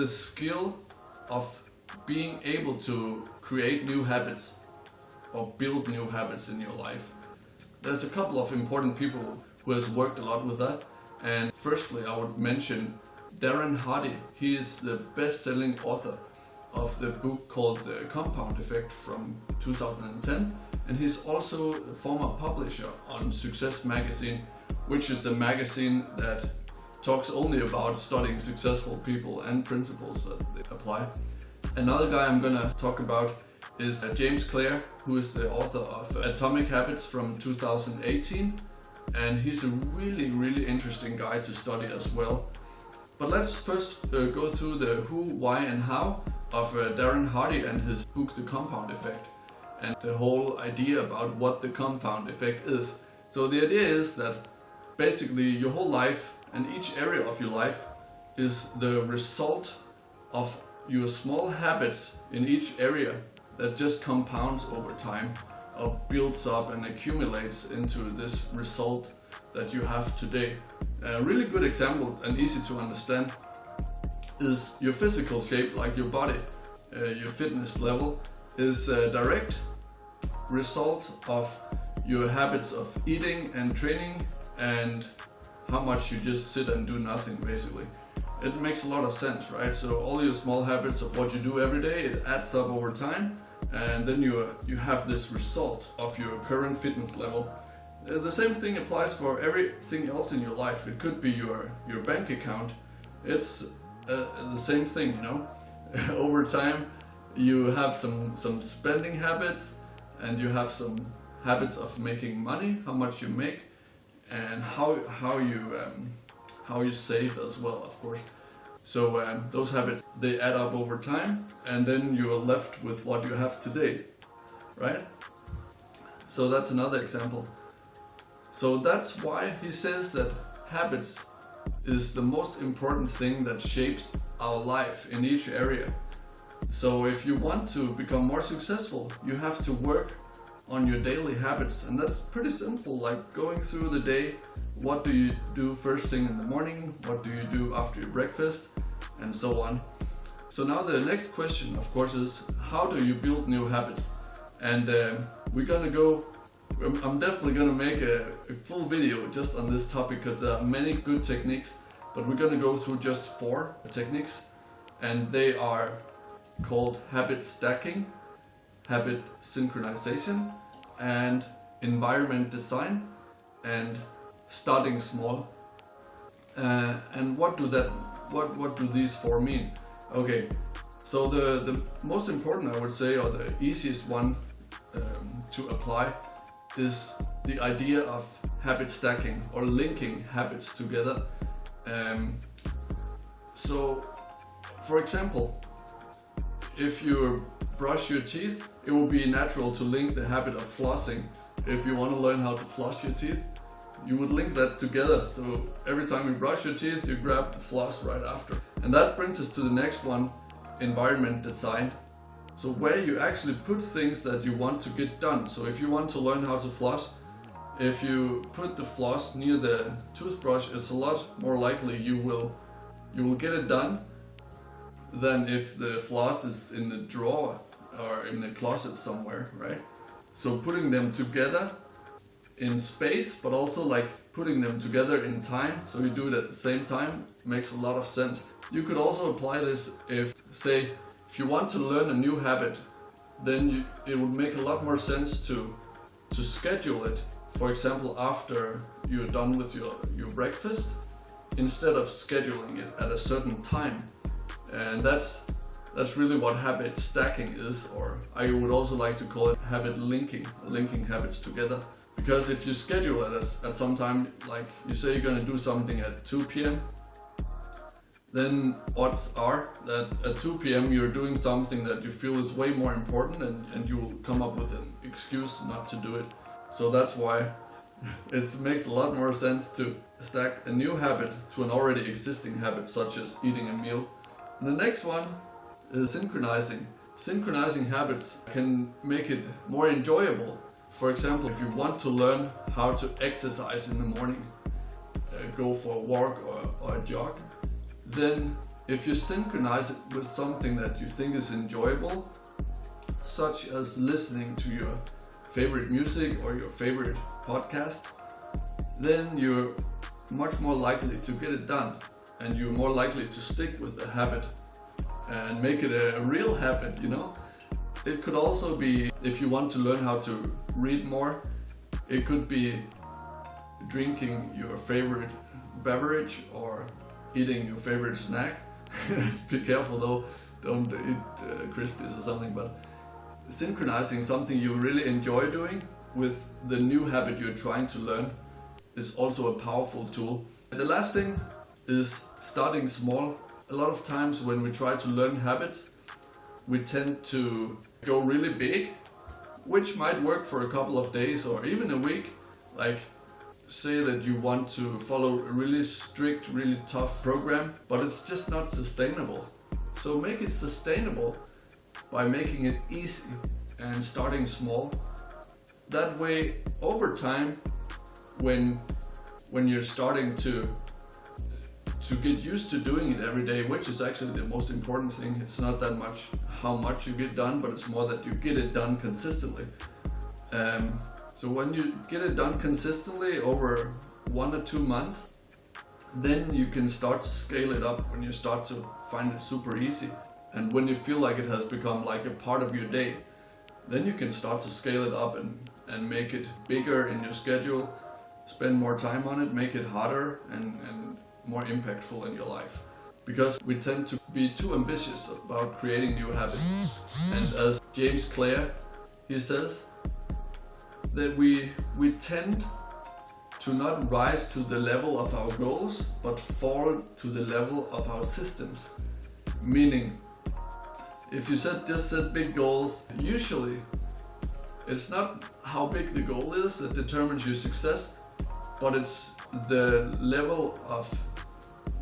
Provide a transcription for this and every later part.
skill of being able to create new habits or build new habits in your life. There's a couple of important people who has worked a lot with that, and firstly I would mention Darren Hardy. He is the best-selling author of the book called The Compound Effect from 2010, and he's also a former publisher on Success Magazine, which is a magazine that talks only about studying successful people and principles that they apply. Another guy I'm gonna talk about is James Clear, who is the author of Atomic Habits from 2018, and he's a really interesting guy to study as well. But let's first go through the who, why and how of Darren Hardy and his book The Compound Effect, and the whole idea about what the compound effect is. So the idea is that basically your whole life and each area of your life is the result of your small habits in each area that just compounds over time, or builds up and accumulates into this result that you have today. A really good example and easy to understand is your physical shape, like your body. Your fitness level is a direct result of your habits of eating and training and how much you just sit and do nothing, basically. It makes a lot of sense, right? So all your small habits of what you do every day, it adds up over time, and then you have this result of your current fitness level. The same thing applies for everything else in your life. It could be your bank account. It's the same thing, you know. Over time you have some spending habits, and you have some habits of making money, how much you make, and how you save as well, of course. So those habits, they add up over time, and then you're left with what you have today, right? So that's another example. So that's why he says that habits is the most important thing that shapes our life in each area. So if you want to become more successful, you have to work on your daily habits, and that's pretty simple, like going through the day. What do you do first thing in the morning? What do you do after your breakfast? And so on. So now the next question, of course, is how do you build new habits? And we're gonna go, I'm definitely gonna make a full video just on this topic, because there are many good techniques, but we're gonna go through just 4 techniques, and they are called habit stacking, habit synchronization, and environment design, and starting small. And what do these 4 mean? Okay, so the most important, I would say, or the easiest one to apply is the idea of habit stacking, or linking habits together. So for example, if you brush your teeth, it will be natural to link the habit of flossing. If you want to learn how to floss your teeth, you would link that together. So every time you brush your teeth, you grab the floss right after. And that brings us to the next one, environment design. So where you actually put things that you want to get done. So if you want to learn how to floss, if you put the floss near the toothbrush, it's a lot more likely you will get it done than if the floss is in the drawer or in the closet somewhere, right? So putting them together in space, but also like putting them together in time, so you do it at the same time, makes a lot of sense. You could also apply this if you want to learn a new habit, then it would make a lot more sense to schedule it, for example, after you're done with your breakfast, instead of scheduling it at a certain time. And that's really what habit stacking is, or I would also like to call it habit linking habits together. Because if you schedule it at some time, like you say you're going to do something at 2 p.m, then odds are that at 2 p.m. you're doing something that you feel is way more important, and you will come up with an excuse not to do it. So that's why it makes a lot more sense to stack a new habit to an already existing habit, such as eating a meal. And the next one is synchronizing. Synchronizing habits can make it more enjoyable. For example, if you want to learn how to exercise in the morning, go for a walk or a jog, then If you synchronize it with something that you think is enjoyable, such as listening to your favorite music or your favorite podcast, then you're much more likely to get it done, and you're more likely to stick with the habit and make it a real habit, you know? It could also be, if you want to learn how to read more, it could be drinking your favorite beverage or eating your favorite snack. Be careful though, don't eat Crispies or something, but synchronizing something you really enjoy doing with the new habit you're trying to learn is also a powerful tool. The last thing is starting small. A lot of times when we try to learn habits, we tend to go really big, which might work for a couple of days or even a week. Like, say that you want to follow a really strict, really tough program, but it's just not sustainable. So make it sustainable by making it easy and starting small. That way, over time, when you're starting to get used to doing it every day, which is actually the most important thing. It's not that much how much you get done, but it's more that you get it done consistently. So when you get it done consistently over 1 or 2 months, then you can start to scale it up when you start to find it super easy. And when you feel like it has become like a part of your day, then you can start to scale it up and make it bigger in your schedule, spend more time on it, make it harder and more impactful in your life. Because we tend to be too ambitious about creating new habits. And as James Clear, he says, that we tend to not rise to the level of our goals, but fall to the level of our systems. Meaning, if you just set big goals, usually it's not how big the goal is that determines your success, but it's the level of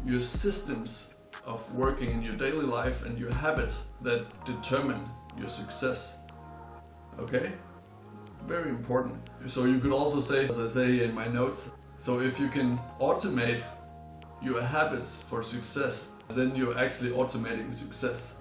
your systems of working in your daily life and your habits that determine your success. Okay? Very important. So you could also say, as I say in my notes, so if you can automate your habits for success, then you're actually automating success.